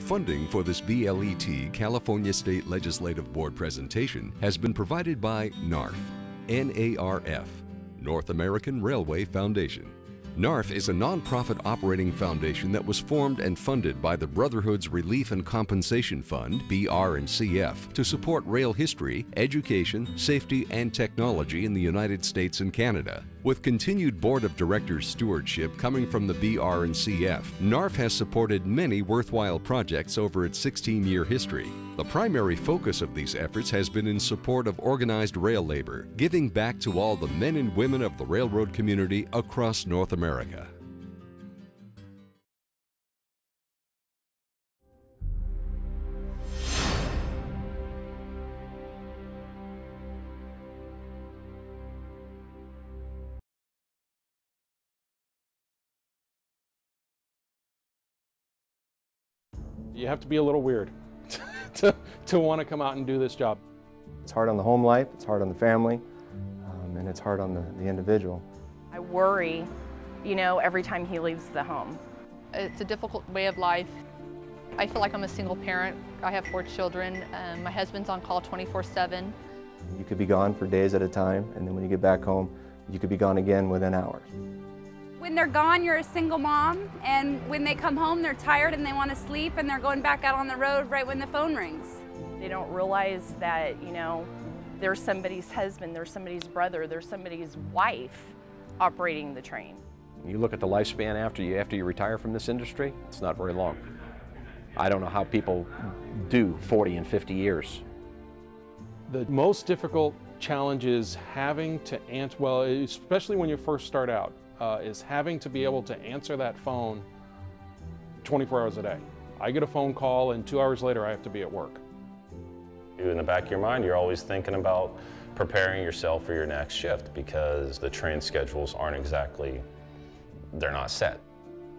Funding for this BLET California State Legislative Board presentation has been provided by NARF, N-A-R-F, North American Railway Foundation. NARF is a nonprofit operating foundation that was formed and funded by the Brotherhood's Relief and Compensation Fund, BR&CF, to support rail history, education, safety, and technology in the United States and Canada. With continued Board of Directors stewardship coming from the BR&CF, NARF has supported many worthwhile projects over its 16-year history. The primary focus of these efforts has been in support of organized rail labor, giving back to all the men and women of the railroad community across North America. You have to be a little weird to want to come out and do this job. It's hard on the home life, it's hard on the family, and it's hard on the individual. I worry, every time he leaves the home. It's a difficult way of life. I feel like I'm a single parent. I have 4 children. My husband's on call 24/7. You could be gone for days at a time, and then when you get back home, you could be gone again within hours. When they're gone, you're a single mom, and when they come home, they're tired and they want to sleep, and they're going back out on the road right when the phone rings. They don't realize that, there's somebody's husband, there's somebody's brother, there's somebody's wife operating the train. You look at the lifespan after you retire from this industry, it's not very long. I don't know how people do 40 and 50 years. The most difficult challenge is having to answer, well, especially when you first start out, is having to be able to answer that phone 24 hours a day. I get a phone call and 2 hours later I have to be at work. In the back of your mind, you're always thinking about preparing yourself for your next shift because the train schedules aren't exactly, they're not set.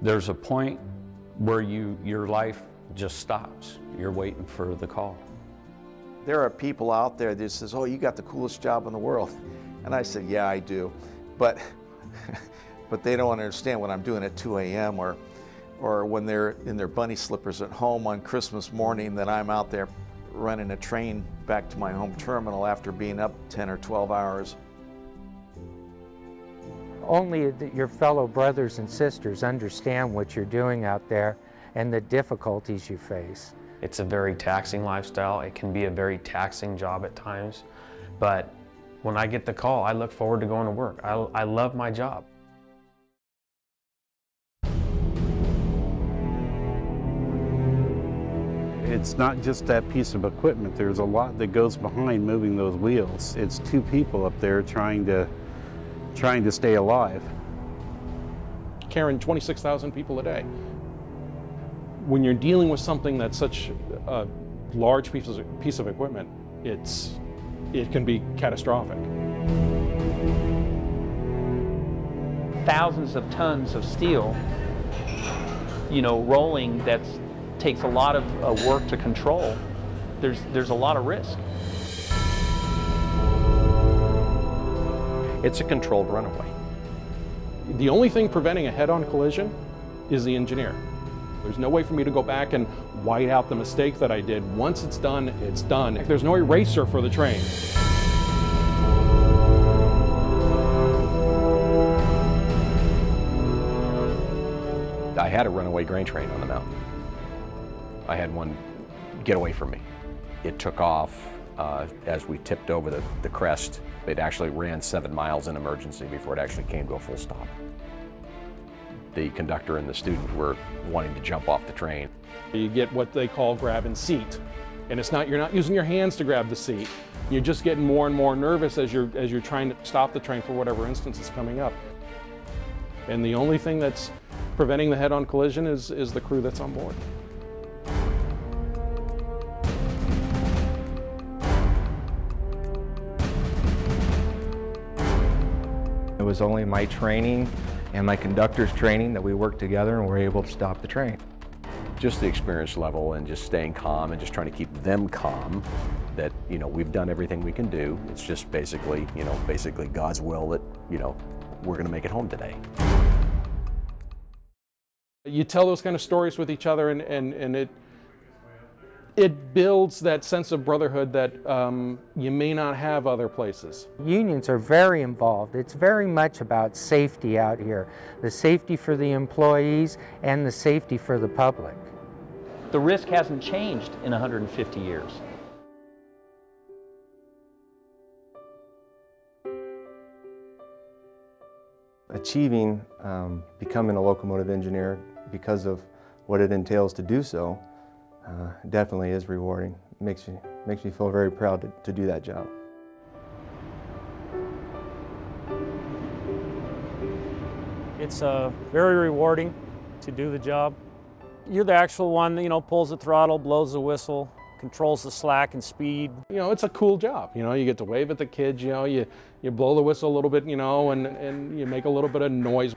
There's a point where your life just stops. You're waiting for the call. There are people out there that says, oh, you got the coolest job in the world. And I said, yeah, I do. But they don't understand what I'm doing at 2 a.m. or when they're in their bunny slippers at home on Christmas morning that I'm out there running a train back to my home terminal after being up 10 or 12 hours. Only your fellow brothers and sisters understand what you're doing out there and the difficulties you face. It's a very taxing lifestyle. It can be a very taxing job at times, but when I get the call, I look forward to going to work. I love my job. It's not just that piece of equipment. There's a lot that goes behind moving those wheels. It's 2 people up there trying to stay alive. Carrying 26,000 people a day. When you're dealing with something that's such a large piece of equipment, it can be catastrophic. Thousands of tons of steel, rolling takes a lot of work to control. There's a lot of risk. It's a controlled runaway. The only thing preventing a head-on collision is the engineer. There's no way for me to go back and white out the mistake that I did. Once it's done, it's done. There's no eraser for the train. I had a runaway grain train on the mountain. I had one get away from me. It took off as we tipped over the crest. It actually ran 7 miles in emergency before it actually came to a full stop. The conductor and the student were wanting to jump off the train. You get what they call grab and seat. And you're not using your hands to grab the seat. You're just getting more and more nervous as you're trying to stop the train for whatever instance is coming up. And the only thing that's preventing the head-on collision is the crew that's on board. It was only my training and my conductor's training that we worked together and were able to stop the train. Just the experience level and just staying calm and just trying to keep them calm that, we've done everything we can do. It's just basically God's will that, we're going to make it home today. You tell those kind of stories with each other and It builds that sense of brotherhood that you may not have other places. Unions are very involved. It's very much about safety out here. The safety for the employees and the safety for the public. The risk hasn't changed in 150 years. Achieving becoming a locomotive engineer because of what it entails to do so definitely is rewarding. It makes me feel very proud to do that job. It's very rewarding to do the job. You're the actual one that, pulls the throttle, blows the whistle, controls the slack and speed. It's a cool job. You get to wave at the kids, you blow the whistle a little bit, and you make a little bit of noise.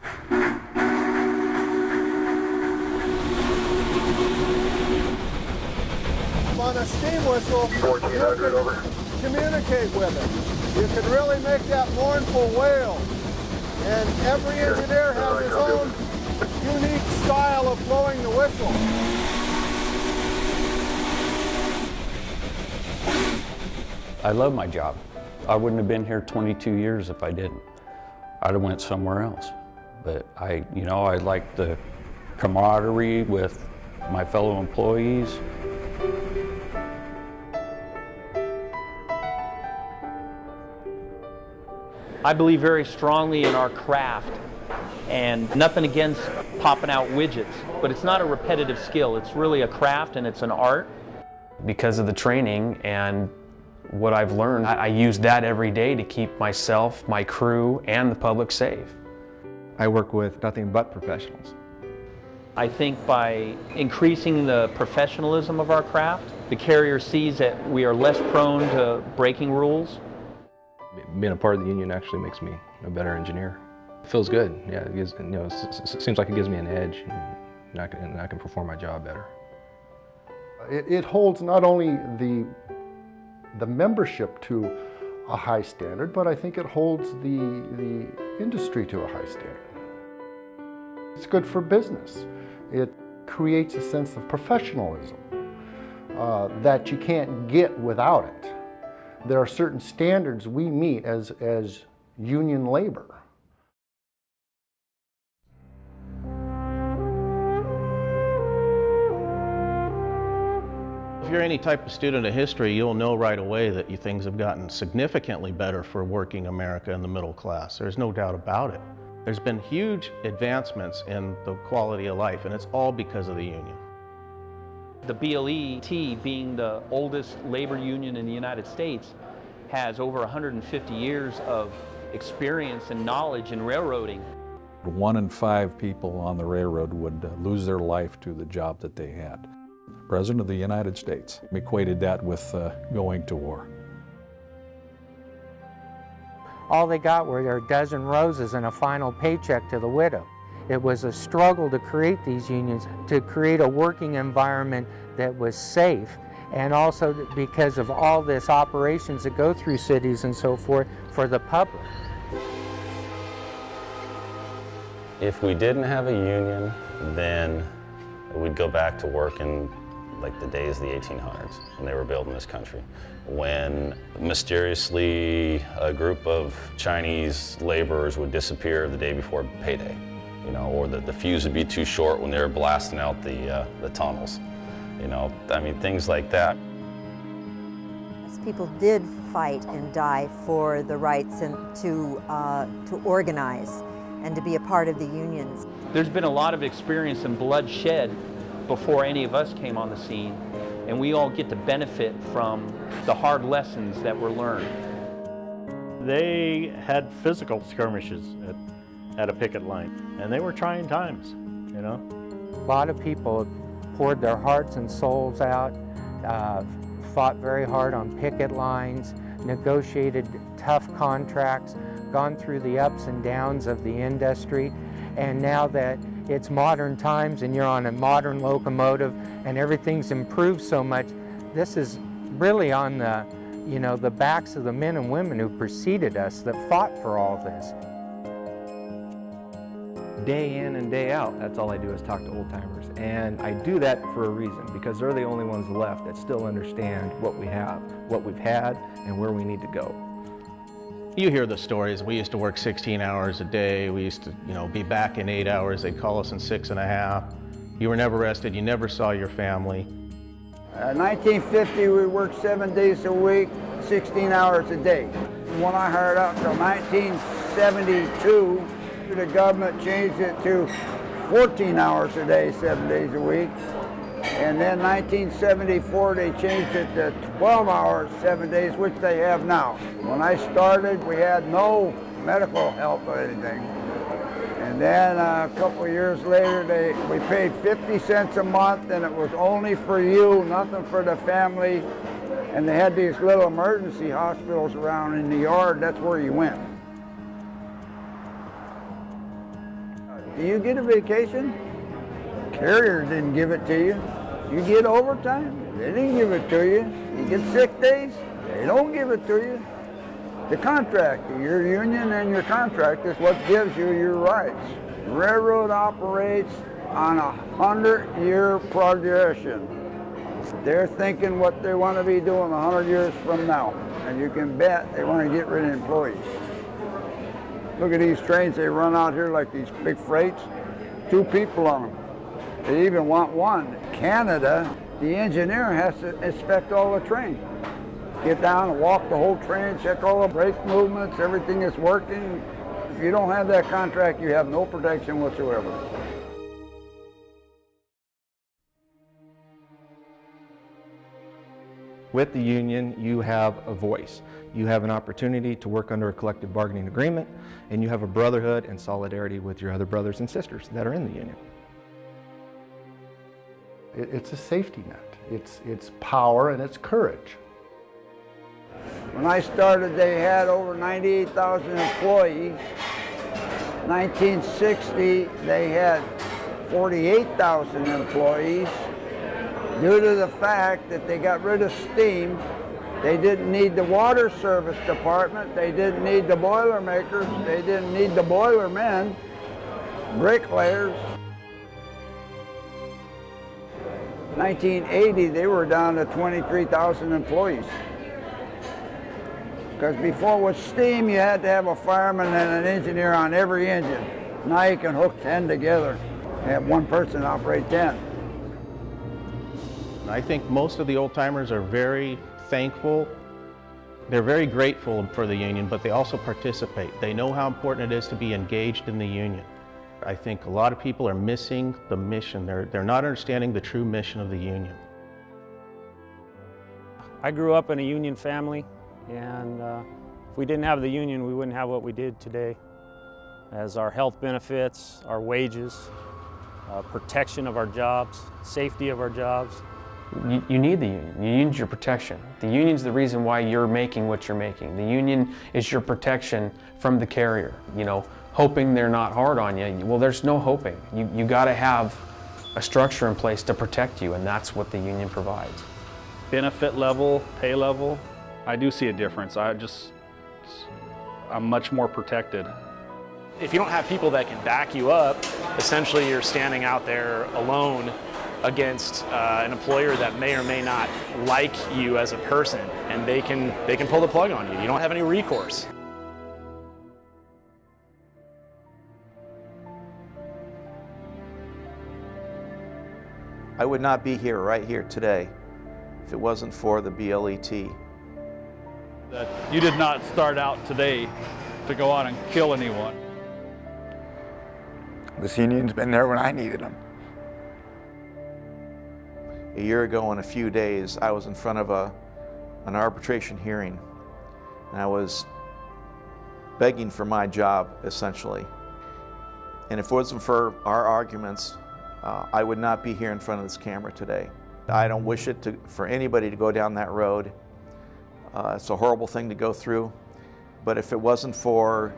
On a steam whistle, you can communicate with it. You can really make that mournful wail. And every engineer has his own unique style of blowing the whistle. I love my job. I wouldn't have been here 22 years if I didn't. I'd have went somewhere else. But I like the camaraderie with my fellow employees. I believe very strongly in our craft, and nothing against popping out widgets, but it's not a repetitive skill. It's really a craft and it's an art. Because of the training and what I've learned, I use that every day to keep myself, my crew, and the public safe. I work with nothing but professionals. I think by increasing the professionalism of our craft, the carrier sees that we are less prone to breaking rules. Being a part of the union actually makes me a better engineer. It feels good. Yeah, it gives, it seems like it gives me an edge, and I can perform my job better. It holds not only the membership to a high standard, but I think it holds the industry to a high standard. It's good for business. It creates a sense of professionalism that you can't get without it. There are certain standards we meet as union labor. If you're any type of student of history, you'll know right away that things have gotten significantly better for working America and the middle class. There's no doubt about it. There's been huge advancements in the quality of life, and it's all because of the union. The BLET, being the oldest labor union in the United States, has over 150 years of experience and knowledge in railroading. 1 in 5 people on the railroad would lose their life to the job that they had. The President of the United States equated that with going to war. All they got were a dozen roses and a final paycheck to the widow. It was a struggle to create these unions, to create a working environment that was safe, and also because of all this operations that go through cities and so forth for the public. If we didn't have a union, then we'd go back to work in like the days of the 1800s when they were building this country, when mysteriously a group of Chinese laborers would disappear the day before payday, or the fuse would be too short when they were blasting out the tunnels. I mean, things like that. People did fight and die for the rights and to organize and to be a part of the unions. There's been a lot of experience and bloodshed before any of us came on the scene, and we all get to benefit from the hard lessons that were learned. They had physical skirmishes at a picket line, and they were trying times, A lot of people poured their hearts and souls out, fought very hard on picket lines, negotiated tough contracts, gone through the ups and downs of the industry, and now that it's modern times and you're on a modern locomotive and everything's improved so much, this is really on the, the backs of the men and women who preceded us that fought for all this. day in and day out, that's all I do is talk to old timers. And I do that for a reason, because they're the only ones left that still understand what we have, what we've had, and where we need to go. You hear the stories. We used to work 16 hours a day. We used to, be back in 8 hours. They'd call us in 6.5. You were never rested. You never saw your family. 1950, we worked 7 days a week, 16 hours a day. When I hired out until 1972, the government changed it to 14 hours a day, 7 days a week. And then 1974, they changed it to 12 hours, 7 days, which they have now. When I started, we had no medical help or anything. And then a couple of years later, we paid 50 cents a month, and it was only for you, nothing for the family. And they had these little emergency hospitals around in the yard. That's where you went. Do you get a vacation? Carrier didn't give it to you. You get overtime? They didn't give it to you. You get sick days? They don't give it to you. The contract, your union and your contract is what gives you your rights. The railroad operates on a 100-year progression. They're thinking what they want to be doing 100 years from now. And you can bet they want to get rid of employees. Look at these trains they run out here like these big freights. 2 people on them. They even want 1. Canada, the engineer has to inspect all the trains. Get down and walk the whole train, check all the brake movements, everything is working. If you don't have that contract, you have no protection whatsoever. With the union, you have a voice. You have an opportunity to work under a collective bargaining agreement, and you have a brotherhood and solidarity with your other brothers and sisters that are in the union. It's a safety net. It's power and it's courage. When I started, they had over 98,000 employees. 1960, they had 48,000 employees. Due to the fact that they got rid of steam, they didn't need the water service department, they didn't need the boiler makers, they didn't need the boiler men, bricklayers. 1980, they were down to 23,000 employees. Because before with steam, you had to have a fireman and an engineer on every engine. Now you can hook 10 together and have one person operate 10. I think most of the old-timers are very thankful. They're very grateful for the union, but they also participate. They know how important it is to be engaged in the union. I think a lot of people are missing the mission. They're not understanding the true mission of the union. I grew up in a union family, and if we didn't have the union, we wouldn't have what we did today, as our health benefits, our wages, protection of our jobs, safety of our jobs. You need the union. The union's your protection. The union's the reason why you're making what you're making. The union is your protection from the carrier. Hoping they're not hard on you. Well, there's no hoping. You got to have a structure in place to protect you, and that's what the union provides. Benefit level, pay level, I do see a difference. I'm much more protected. If you don't have people that can back you up, essentially you're standing out there alone against an employer that may or may not like you as a person, and they can pull the plug on you. You don't have any recourse. I would not be here right here today if it wasn't for the BLET. That you did not start out today to go out and kill anyone. This union's been there when I needed them. A year ago in a few days, I was in front of an arbitration hearing, and I was begging for my job, essentially. And if it wasn't for our arguments, I would not be here in front of this camera today. I don't wish it for anybody to go down that road. It's a horrible thing to go through, but if it wasn't for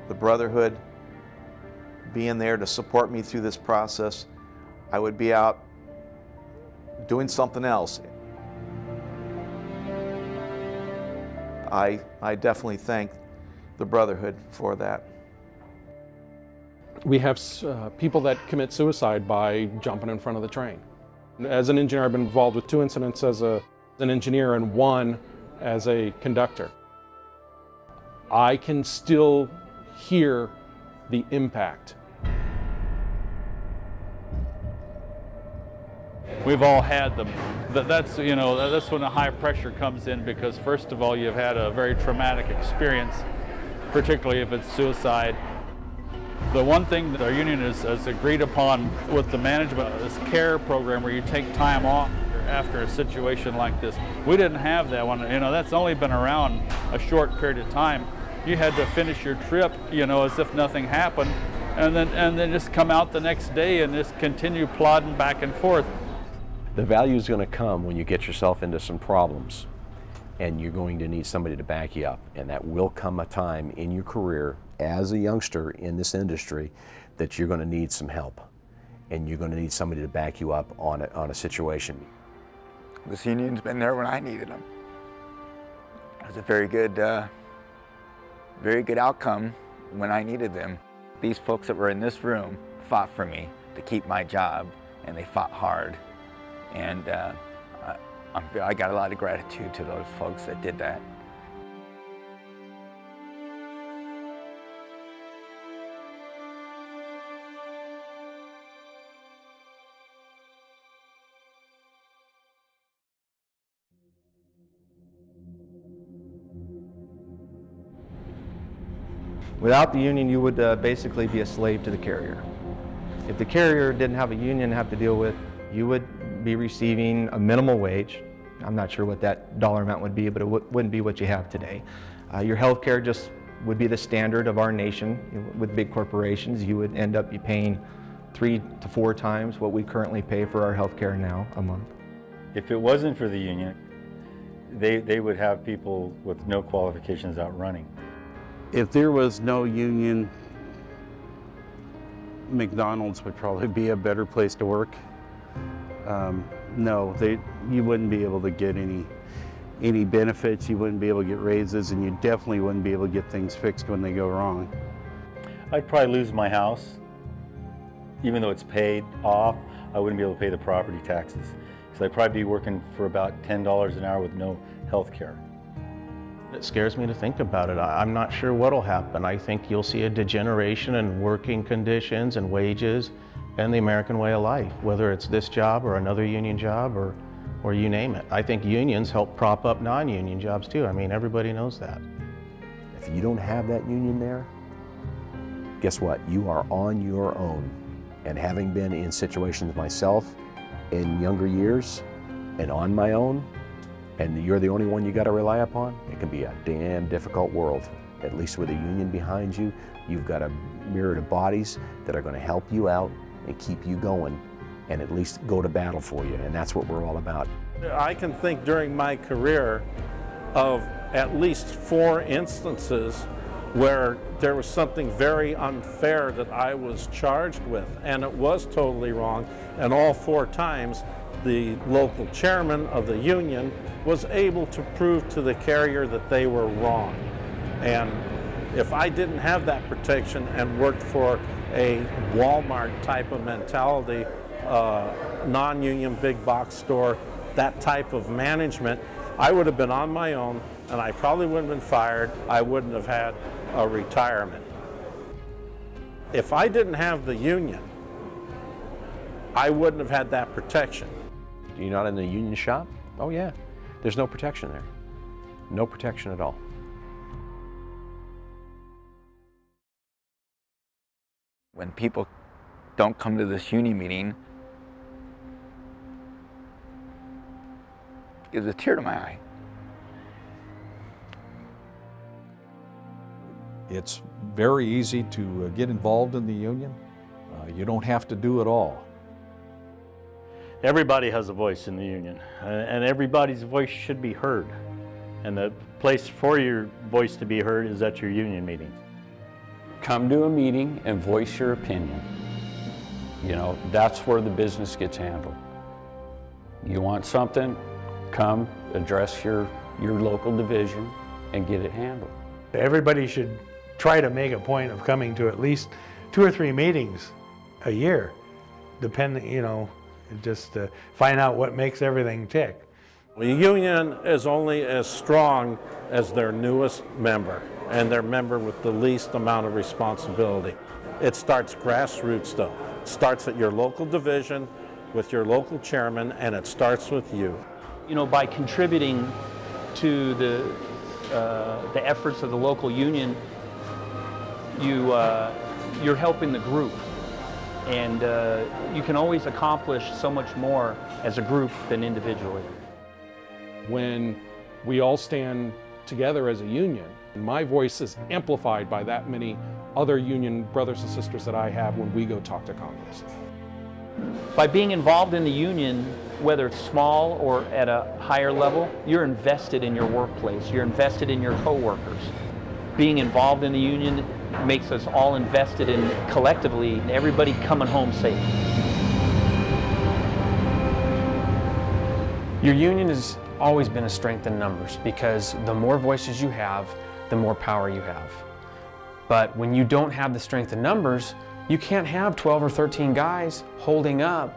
the Brotherhood being there to support me through this process, I would be out doing something else. I definitely thank the Brotherhood for that. We have people that commit suicide by jumping in front of the train. As an engineer, I've been involved with 2 incidents as an engineer and 1 as a conductor. I can still hear the impact. We've all had them. That's when the high pressure comes in, because first of all, you've had a very traumatic experience, particularly if it's suicide. The one thing that our union has agreed upon with the management of this care program, where you take time off after a situation like this. We didn't have that one. That's only been around a short period of time. You had to finish your trip, as if nothing happened, and then just come out the next day and just continue plodding back and forth. The value is going to come when you get yourself into some problems, and you're going to need somebody to back you up, and that will come a time in your career as a youngster in this industry that you're going to need some help, and you're going to need somebody to back you up on a situation. This union's been there when I needed them. It was a very good outcome when I needed them. These folks that were in this room fought for me to keep my job, and they fought hard. And I got a lot of gratitude to those folks that did that. Without the union, you would basically be a slave to the carrier. If the carrier didn't have a union to have to deal with, you would be receiving a minimal wage. I'm not sure what that dollar amount would be, but it wouldn't be what you have today. Your health care just would be the standard of our nation. With big corporations, you would end up paying 3 to 4 times what we currently pay for our health care now a month. If it wasn't for the union, they would have people with no qualifications out running. If there was no union, McDonald's would probably be a better place to work. No, you wouldn't be able to get any benefits, you wouldn't be able to get raises, and you definitely wouldn't be able to get things fixed when they go wrong. I'd probably lose my house. Even though it's paid off, I wouldn't be able to pay the property taxes. So I'd probably be working for about $10 an hour with no health care. It scares me to think about it. I'm not sure what'll happen. I think you'll see a degeneration in working conditions and wages and the American way of life, whether it's this job or another union job or you name it. I think unions help prop up non-union jobs too. I mean, everybody knows that. If you don't have that union there, guess what? You are on your own. And having been in situations myself in younger years and on my own, and you're the only one you got to rely upon, it can be a damn difficult world. At least with a union behind you, you've got a myriad of bodies that are going to help you out and keep you going and at least go to battle for you, and that's what we're all about. I can think during my career of at least 4 instances where there was something very unfair that I was charged with, and it was totally wrong, and all 4 times the local chairman of the union was able to prove to the carrier that they were wrong. And if I didn't have that protection and worked for a Walmart type of mentality, non-union big box store, that type of management, I would have been on my own, and I probably wouldn't have been fired. I wouldn't have had a retirement. If I didn't have the union, I wouldn't have had that protection. You're not in the union shop? Oh yeah. There's no protection there. No protection at all. When people don't come to this union meeting, it gives a tear to my eye. It's very easy to get involved in the union. You don't have to do it all. Everybody has a voice in the union, and everybody's voice should be heard. And the place for your voice to be heard is at your union meetings. Come to a meeting and voice your opinion. That's where the business gets handled. You want something, come address your local division and get it handled. Everybody should try to make a point of coming to at least 2 or 3 meetings a year, depending, you know, just to find out what makes everything tick. The union is only as strong as their newest member and their member with the least amount of responsibility. It starts grassroots though. It starts at your local division with your local chairman, and it starts with you. You know, by contributing to the efforts of the local union, you're helping the group. And you can always accomplish so much more as a group than individually. When we all stand together as a union, my voice is amplified by that many other union brothers and sisters that I have when we go talk to Congress. By being involved in the union, whether it's small or at a higher level, you're invested in your workplace, you're invested in your coworkers. Being involved in the union makes us all invested in collectively everybody coming home safe. Your union has always been a strength in numbers because the more voices you have, the more power you have. But when you don't have the strength in numbers, you can't have 12 or 13 guys holding up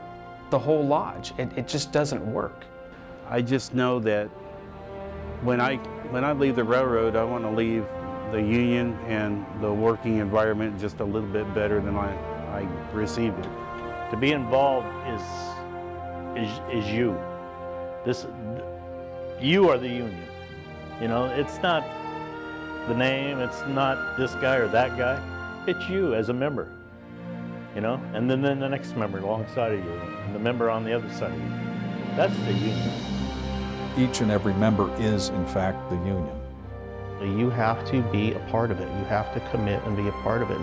the whole lodge. It just doesn't work. I just know that when I leave the railroad, I want to leave the union and the working environment just a little bit better than I received it. To be involved is you. You are the union. You know, it's not the name, it's not this guy or that guy. It's you as a member, you know, and then the next member alongside of you, and the member on the other side of you. That's the union. Each and every member is, in fact, the union. You have to be a part of it. You have to commit and be a part of it.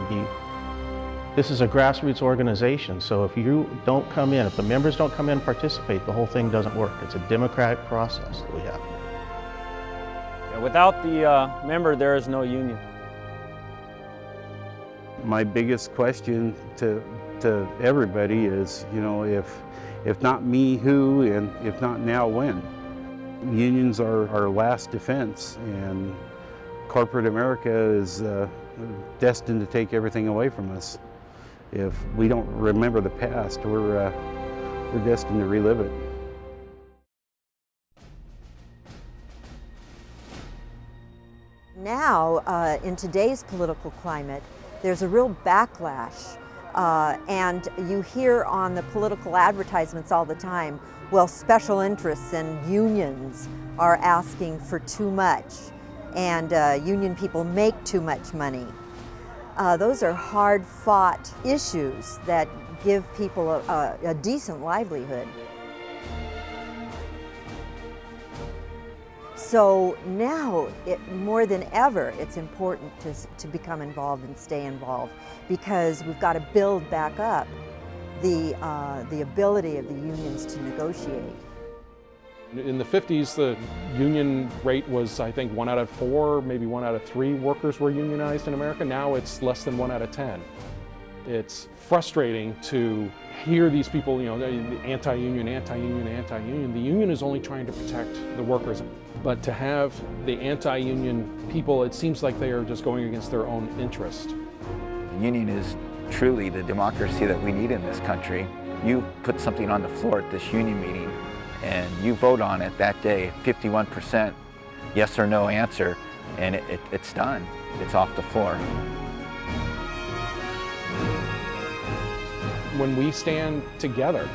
This is a grassroots organization, so if you don't come in, if the members don't come in and participate, the whole thing doesn't work. It's a democratic process that we have. Yeah, without the member, there is no union. My biggest question to everybody is, you know, if not me, who, and if not now, when? Unions are our last defense, and corporate America is destined to take everything away from us. If we don't remember the past, we're destined to relive it. Now, in today's political climate, there's a real backlash, and you hear on the political advertisements all the time, well, special interests and unions are asking for too much, and union people make too much money. Those are hard-fought issues that give people a decent livelihood. So now, more than ever, it's important to become involved and stay involved, because we've got to build back up the ability of the unions to negotiate. In the 50s, the union rate was, I think, 1 out of 4, maybe 1 out of 3 workers were unionized in America. Now it's less than 1 out of 10. It's frustrating to hear these people, you know, anti-union, anti-union, anti-union. The union is only trying to protect the workers. But to have the anti-union people, it seems like they are just going against their own interest. The union is truly the democracy that we need in this country. You put something on the floor at this union meeting, and you vote on it that day, 51% yes or no answer, and it's done. It's off the floor. When we stand together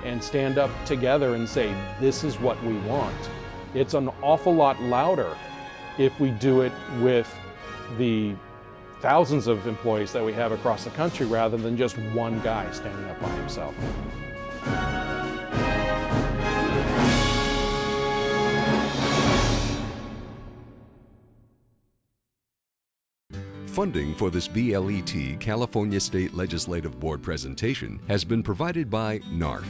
and stand up together and say, this is what we want, it's an awful lot louder if we do it with the thousands of employees that we have across the country rather than just one guy standing up by himself. Funding for this BLET California State Legislative Board presentation has been provided by NARF,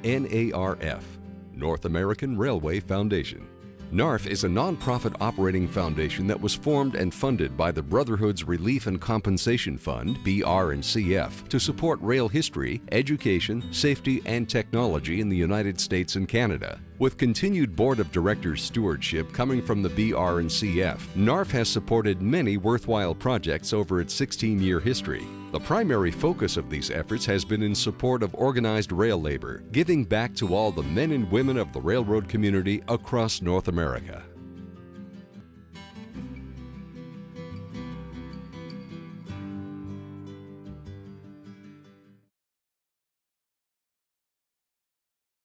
N-A-R-F, North American Railway Foundation. NARF is a nonprofit operating foundation that was formed and funded by the Brotherhood's Relief and Compensation Fund, BR&CF, to support rail history, education, safety, and technology in the United States and Canada. With continued Board of Directors stewardship coming from the BR&CF, NARF has supported many worthwhile projects over its 16-year history. The primary focus of these efforts has been in support of organized rail labor, giving back to all the men and women of the railroad community across North America.